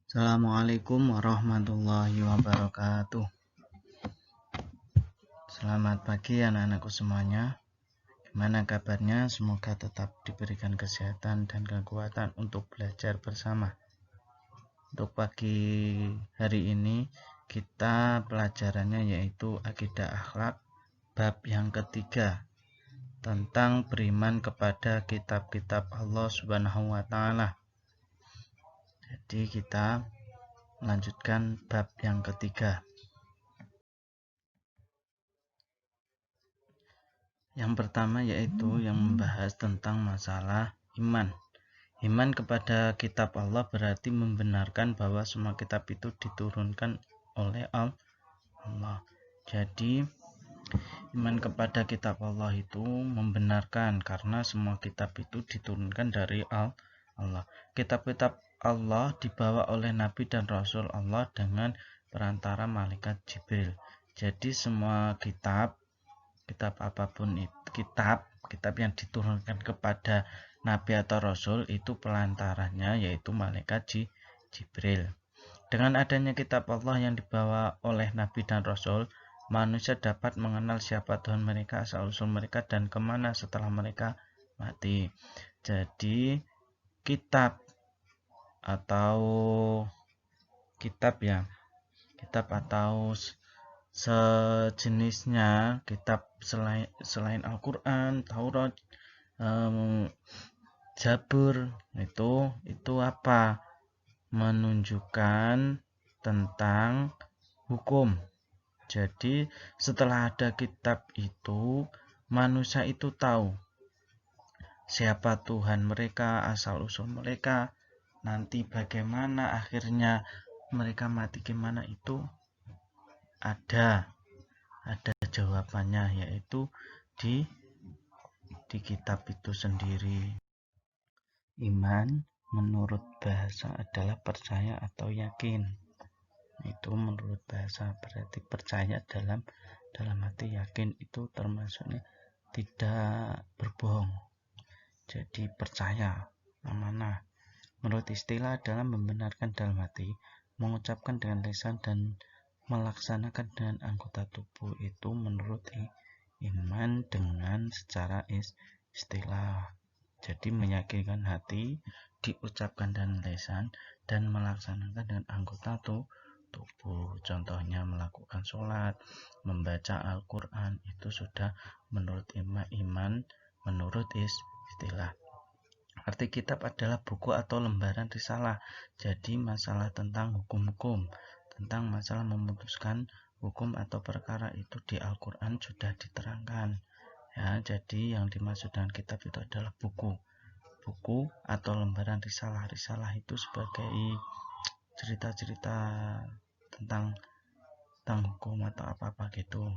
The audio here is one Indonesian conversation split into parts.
Assalamualaikum warahmatullahi wabarakatuh. Selamat pagi anak-anakku semuanya. Gimana kabarnya? Semoga tetap diberikan kesehatan dan kekuatan untuk belajar bersama. Untuk pagi hari ini kita pelajarannya yaitu akidah akhlak bab yang ketiga tentang beriman kepada kitab-kitab Allah Subhanahu wa taala. Jadi kita melanjutkan bab yang ketiga. Yang pertama yaitu yang membahas tentang masalah iman. Iman kepada kitab Allah berarti membenarkan bahwa semua kitab itu diturunkan oleh Allah. Jadi iman kepada kitab Allah itu membenarkan karena semua kitab itu diturunkan dari Allah. Kitab-kitab Allah dibawa oleh Nabi dan Rasul Allah dengan perantara malaikat Jibril. Jadi semua kitab apapun itu, kitab yang diturunkan kepada Nabi atau Rasul itu pelantarannya yaitu malaikat Jibril. Dengan adanya kitab Allah yang dibawa oleh Nabi dan Rasul, manusia dapat mengenal siapa Tuhan mereka, asal-usul mereka, dan kemana setelah mereka mati. Jadi kitab atau sejenisnya kitab selain Al-Quran, Taurat, Zabur itu apa? Menunjukkan tentang hukum. Jadi setelah ada kitab itu, manusia itu tahu siapa Tuhan mereka, asal-usul mereka, nanti bagaimana akhirnya mereka mati gimana, itu ada jawabannya, yaitu di kitab itu sendiri. Iman menurut bahasa adalah percaya atau yakin. Itu menurut bahasa berarti percaya dalam hati, yakin itu termasuknya tidak berbohong. Jadi percaya, amanah. Menurut istilah adalah membenarkan dalam hati, mengucapkan dengan lisan, dan melaksanakan dengan anggota tubuh. Itu menurut iman dengan secara istilah. Jadi meyakinkan hati, diucapkan dengan lisan, dan melaksanakan dengan anggota tubuh. Contohnya melakukan sholat, membaca Al-Quran, itu sudah menurut iman menurut istilah. Arti kitab adalah buku atau lembaran risalah. Jadi masalah tentang hukum-hukum, tentang masalah memutuskan hukum atau perkara itu di Al-Quran sudah diterangkan. Ya, jadi yang dimaksud dengan kitab itu adalah buku atau lembaran risalah. Risalah itu sebagai cerita-cerita tentang hukum atau apa-apa gitu.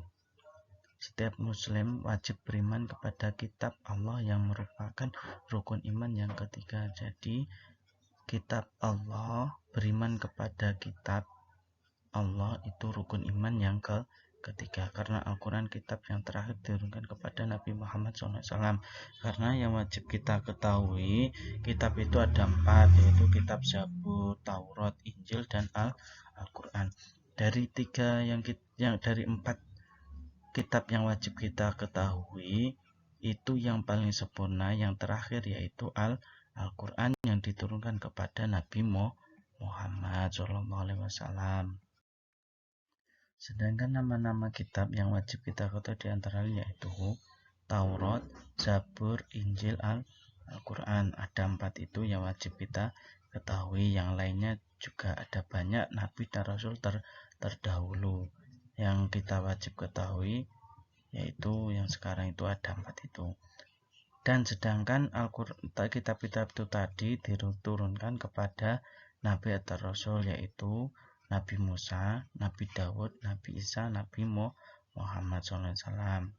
Setiap muslim wajib beriman kepada kitab Allah yang merupakan rukun iman yang ketiga. Jadi kitab Allah, beriman kepada kitab Allah itu rukun iman yang ketiga, karena Al-Quran kitab yang terakhir diturunkan kepada Nabi Muhammad SAW. Karena yang wajib kita ketahui, kitab itu ada 4, yaitu kitab Zabur, Taurat, Injil, dan Al-Quran. Dari 4 kitab yang wajib kita ketahui, itu yang paling sempurna, yang terakhir, yaitu Al-Quran yang diturunkan kepada Nabi Muhammad SAW. Sedangkan nama-nama kitab yang wajib kita ketahui diantaranya yaitu Taurat, Zabur, Injil, Al-Quran. Ada 4 itu yang wajib kita ketahui. Yang lainnya juga ada banyak Nabi dan Rasul terdahulu yang kita wajib ketahui, yaitu yang sekarang itu ada 4 itu. Dan sedangkan kitab-kitab itu tadi diturunkan kepada Nabi atau Rasul, yaitu Nabi Musa, Nabi Daud, Nabi Isa, Nabi Muhammad SAW.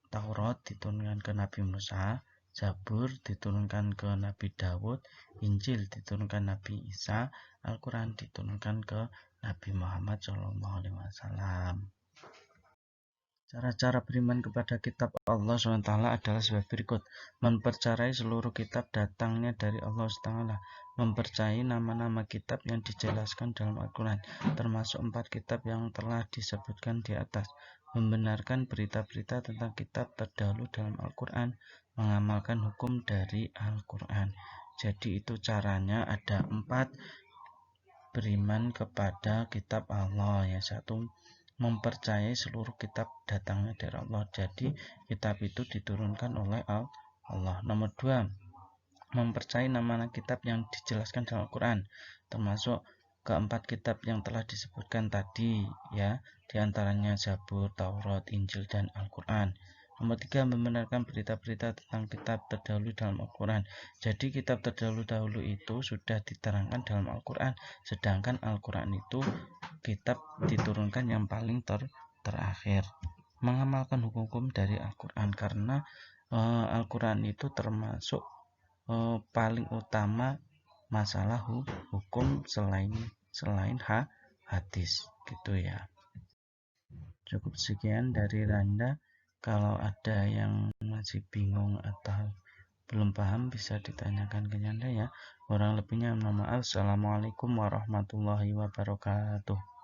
Taurat diturunkan ke Nabi Musa, Zabur diturunkan ke Nabi Daud, Injil diturunkan Nabi Isa, Al-Quran diturunkan ke Nabi Muhammad SAW. Cara-cara beriman kepada kitab Allah SWT adalah sebagai berikut. Mempercayai seluruh kitab datangnya dari Allah SWT. mempercayai nama-nama kitab yang dijelaskan dalam Al-Quran, termasuk 4 kitab yang telah disebutkan di atas, membenarkan berita-berita tentang kitab terdahulu dalam Al-Quran, mengamalkan hukum dari Al-Quran. Jadi itu caranya ada 4: beriman kepada kitab Allah, ya. 1, mempercayai seluruh kitab datangnya dari Allah. Jadi kitab itu diturunkan oleh Allah. Nomor 2, mempercayai nama-nama kitab yang dijelaskan dalam Al-Quran, termasuk keempat kitab yang telah disebutkan tadi, ya, diantaranya Zabur, Taurat, Injil, dan Al-Quran. Nomor 3, membenarkan berita-berita tentang kitab terdahulu dalam Al-Quran. Jadi kitab terdahulu itu sudah diterangkan dalam Al-Quran, sedangkan Al-Quran itu kitab diturunkan yang paling terakhir. Mengamalkan hukum-hukum dari Al-Quran, karena Al-Quran itu termasuk paling utama masalah hukum selain hadis, gitu ya. Cukup sekian dari Randa. Kalau ada yang masih bingung atau belum paham bisa ditanyakan ke Randa, ya. Kurang lebihnya mohon maaf. Assalamualaikum warahmatullahi wabarakatuh.